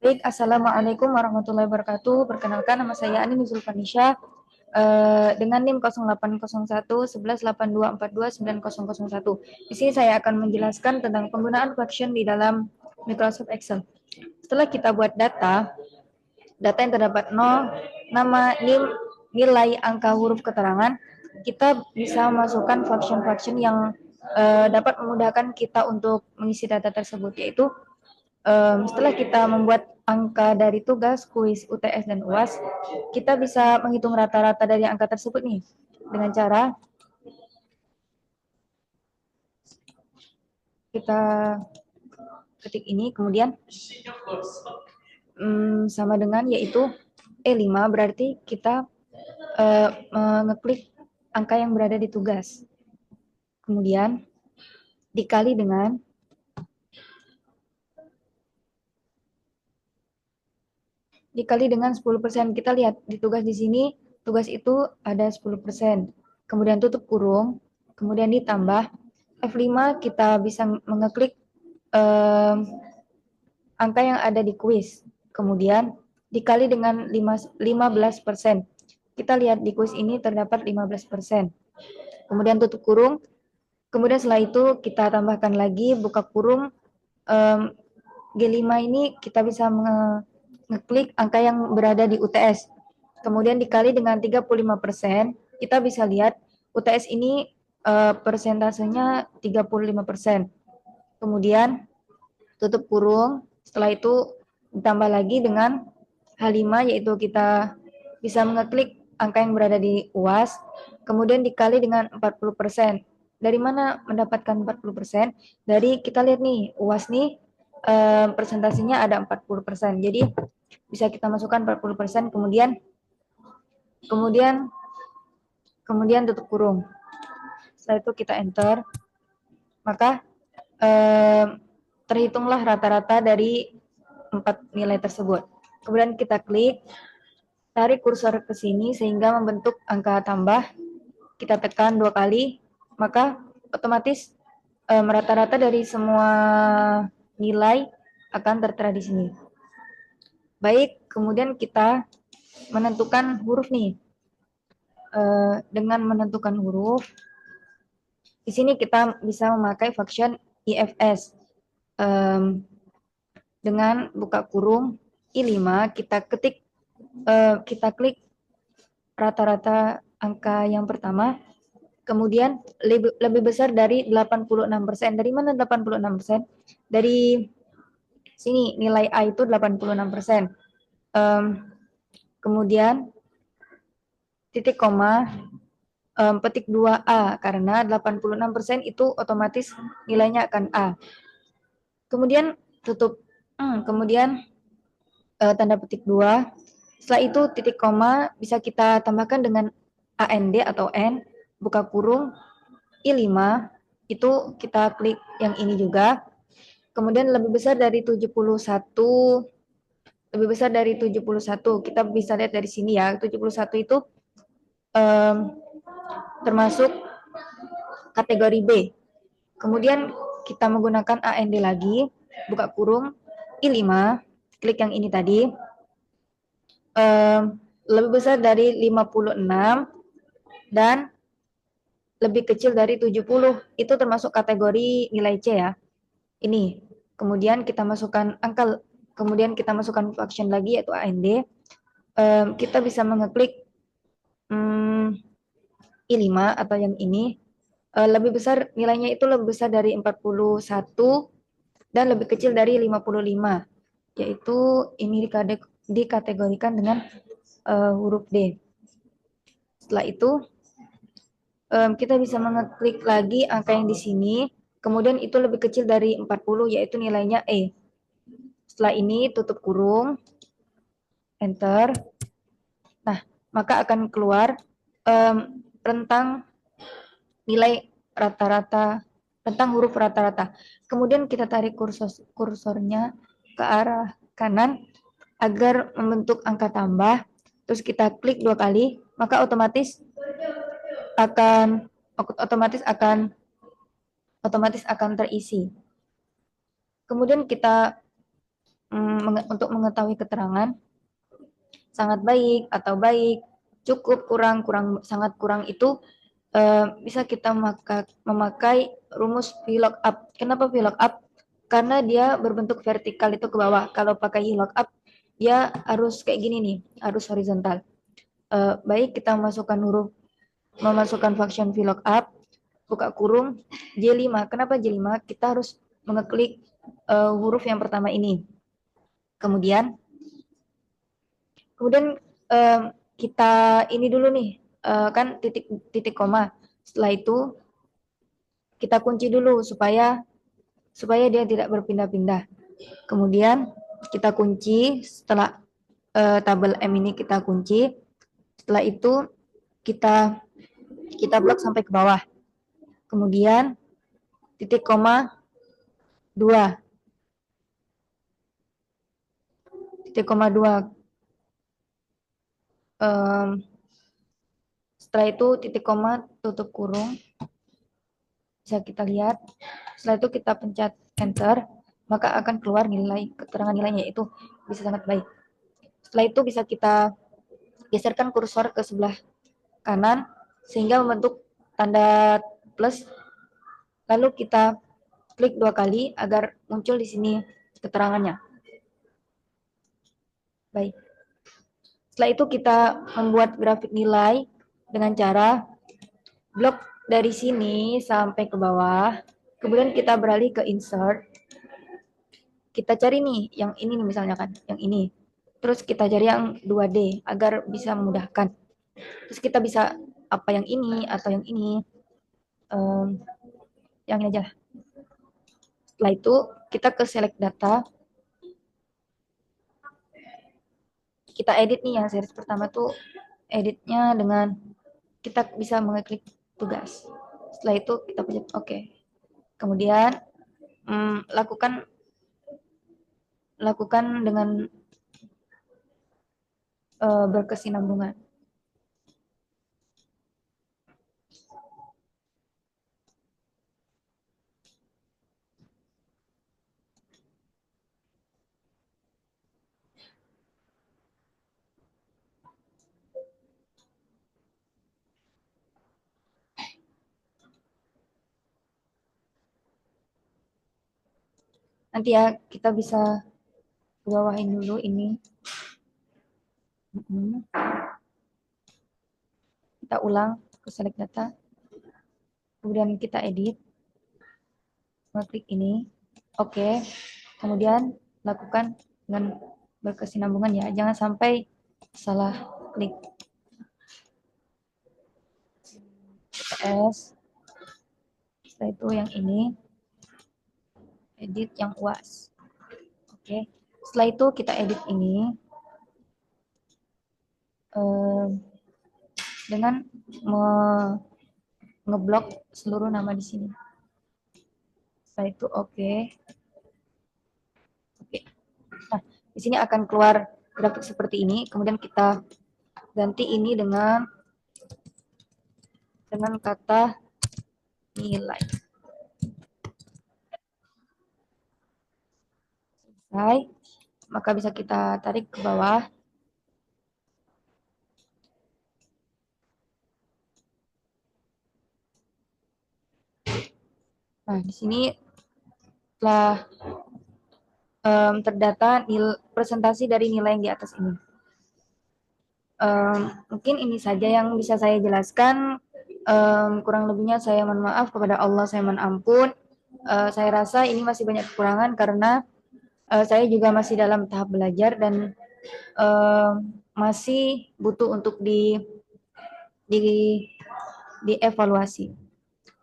Baik, Assalamualaikum warahmatullahi wabarakatuh. Perkenalkan, nama saya Ani Nuzul Fanisha dengan NIM 0801 118242 9001. Di sini saya akan menjelaskan tentang penggunaan function di dalam Microsoft Excel. Setelah kita buat data yang terdapat nama, NIM, nilai, angka, huruf, keterangan, kita bisa memasukkan function-function yang dapat memudahkan kita untuk mengisi data tersebut, yaitu setelah kita membuat angka dari tugas, kuis, UTS, dan UAS, kita bisa menghitung rata-rata dari angka tersebut nih dengan cara kita ketik ini, kemudian sama dengan yaitu E5, berarti kita mengeklik angka yang berada di tugas. Kemudian dikali dengan 10%. Kita lihat di tugas di sini, tugas itu ada 10%. Kemudian tutup kurung, kemudian ditambah F5, kita bisa mengeklik angka yang ada di kuis. Kemudian dikali dengan 15%. Kita lihat di kuis ini terdapat 15%. Kemudian tutup kurung. Kemudian setelah itu kita tambahkan lagi buka kurung. G5 ini kita bisa ngeklik angka yang berada di UTS. Kemudian dikali dengan 35%, kita bisa lihat UTS ini persentasenya 35%. Kemudian tutup kurung, setelah itu ditambah lagi dengan H5, yaitu kita bisa mengeklik angka yang berada di UAS, kemudian dikali dengan 40%. Dari mana mendapatkan 40%? Dari kita lihat nih, UAS nih persentasenya ada 40%. Jadi bisa kita masukkan 40%, kemudian tutup kurung. Setelah itu kita enter, maka terhitunglah rata-rata dari 4 nilai tersebut. Kemudian kita klik, tarik kursor ke sini sehingga membentuk angka tambah. Kita tekan 2 kali, maka otomatis rata-rata dari semua nilai akan tertera di sini. Baik, kemudian kita menentukan huruf nih. Dengan menentukan huruf, di sini kita bisa memakai function IFS. Dengan buka kurung I5, kita klik rata-rata angka yang pertama, kemudian lebih besar dari 86%. Dari mana 86%? Dari sini nilai A itu 86%. Kemudian titik koma, petik 2A, karena 86% itu otomatis nilainya akan A. Kemudian tutup, kemudian tanda petik 2. Setelah itu titik koma bisa kita tambahkan dengan AND atau N, buka kurung I5, itu kita klik yang ini juga. Kemudian lebih besar dari 71, kita bisa lihat dari sini ya, 71 itu termasuk kategori B. Kemudian kita menggunakan AND lagi, buka kurung I5, klik yang ini tadi, lebih besar dari 56 dan lebih kecil dari 70, itu termasuk kategori nilai C ya. Ini. Kemudian kita masukkan angka, kemudian kita masukkan function lagi yaitu AND. Kita bisa mengeklik I5 atau yang ini, lebih besar nilainya itu lebih besar dari 41 dan lebih kecil dari 55, yaitu ini dikategorikan dengan huruf D. Setelah itu kita bisa mengeklik lagi angka yang di sini, kemudian itu lebih kecil dari 40, yaitu nilainya E. Setelah ini tutup kurung, enter. Nah, maka akan keluar rentang nilai rata-rata, tentang huruf rata-rata. Kemudian kita tarik kursornya ke arah kanan agar membentuk angka tambah. Terus kita klik 2 kali, maka otomatis akan terisi. Kemudian kita untuk mengetahui keterangan sangat baik atau baik, cukup, kurang, kurang, sangat kurang itu bisa kita memakai rumus VLOOKUP. Kenapa VLOOKUP? Karena dia berbentuk vertikal itu ke bawah. Kalau pakai VLOOKUP, dia harus kayak gini nih, harus horizontal. Baik kita memasukkan function VLOOKUP, buka kurung, J5. Kenapa J5? Kita harus mengeklik huruf yang pertama ini. Kemudian kita ini dulu nih, kan titik koma. Setelah itu kita kunci dulu supaya dia tidak berpindah-pindah. Kemudian kita kunci setelah tabel M ini kita kunci. Setelah itu kita blok sampai ke bawah. Kemudian titik koma 2. Titik koma 2. Setelah itu titik koma tutup kurung. Bisa kita lihat. Setelah itu kita pencet enter, maka akan keluar keterangan nilainya, itu bisa sangat baik. Setelah itu bisa kita geserkan kursor ke sebelah kanan sehingga membentuk tanda plus, lalu kita klik 2 kali agar muncul di sini keterangannya. Baik. Setelah itu kita membuat grafik nilai dengan cara blok dari sini sampai ke bawah. Kemudian kita beralih ke insert. Kita cari nih yang ini nih misalnya kan, yang ini. Terus kita cari yang 2D agar bisa memudahkan. Terus kita bisa apa yang ini atau yang ini. Yang ini aja. Setelah itu kita ke select data. Kita edit nih yang series pertama tuh editnya dengan kita bisa mengeklik tugas. Setelah itu kita pencet OK. Kemudian lakukan dengan berkesinambungan. Nanti ya kita bisa bawahin dulu ini. Kita ulang ke select data. Kemudian kita edit. Klik ini. Oke. Kemudian lakukan dengan berkesinambungan ya. Jangan sampai salah klik. S. Setelah itu yang ini. Edit yang UAS. Oke. Setelah itu kita edit ini. Dengan ngeblok seluruh nama di sini. Setelah itu oke. Nah, di sini akan keluar grafik seperti ini. Kemudian kita ganti ini dengan kata nilai. Selesai. Maka bisa kita tarik ke bawah. Nah, di sini telah terdata presentasi dari nilai yang di atas ini. Mungkin ini saja yang bisa saya jelaskan. Kurang lebihnya saya mohon maaf, kepada Allah saya mohon ampun. Saya rasa ini masih banyak kekurangan karena saya juga masih dalam tahap belajar dan masih butuh untuk dievaluasi.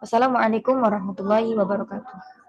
Wassalamualaikum warahmatullahi wabarakatuh.